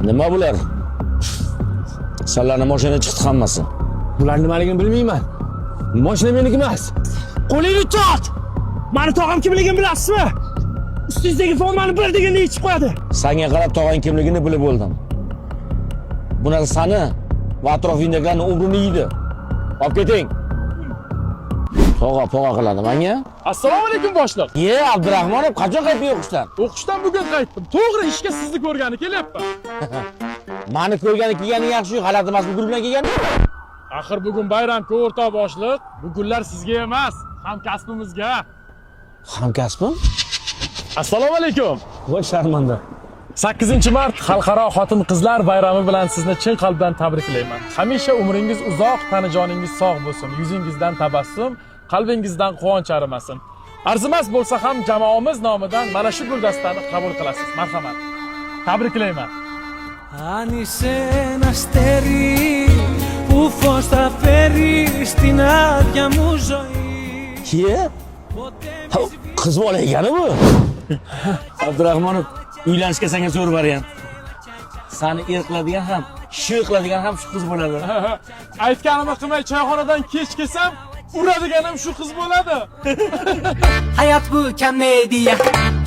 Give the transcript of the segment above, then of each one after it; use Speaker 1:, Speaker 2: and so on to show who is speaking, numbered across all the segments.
Speaker 1: Nima bular? Sizlarning mashina chiqdi hammasi.
Speaker 2: Bular nimaligini bilmayman. Mashina meniki emas. Qo'lingni tort. Meni tog'am kimligini bilasizmi? Ustingizdagi formani bir deganda yechib qo'yadi.
Speaker 1: Senga qarab tog'ang kimligini bilib bo'ldim. Bu narsa seni va atrofingdagilarning umrini yeydi. Olib keting. Po'a qiladi menga.
Speaker 3: Assalomu alaykum boshliq.
Speaker 1: Abdurahmonov, qachon qaytding o'qishdan?
Speaker 3: O'qishdan bugun qaytdim. To'g'ri ishga sizni ko'rgani kelyapman.
Speaker 1: Meni ko'rgani kelgani yaxshi, g'alati emas, bu gul bilan kelgani.
Speaker 3: Axir bugun bayram-ku o'rtoq boshliq. Bu gullar sizga emas, hamkasbimizga.
Speaker 1: Hamkasbim?
Speaker 3: Assalomu alaykum.
Speaker 1: Voy sharmanda.
Speaker 3: 8-mart Xalqaro xotin-qizlar bayrami bilan sizni chin qalbdan tabriklayman. Hamisha umringiz uzoq, tanajoningiz sog' bo'lsin, yuzingizdan tabassum, qalbingizdan quvonch arimasin. Arzimas bo'lsa ham jamoamiz nomidan mana shu guldastani qabul qilasiz. Marhamat. Tabriklayman.
Speaker 4: Αν είσαι ένα αστέρι που φως θα φέρει στην άδεια μου ζωή.
Speaker 1: Qiz bola ekani bu. Abdurahmonov, uylanishga senga zo'r variant. Seni er qiladigan ham, shu qiladigan ham shu qiz bo'ladi.
Speaker 3: Aytganimni qilmay choyxonadan kech kelsam, uradiganim shu qiz bo'ladi.
Speaker 4: Hayat bu komediya,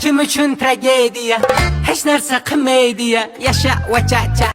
Speaker 4: kim uchun tragediya, hech narsa qilmaydiya, yasha va cha-cha.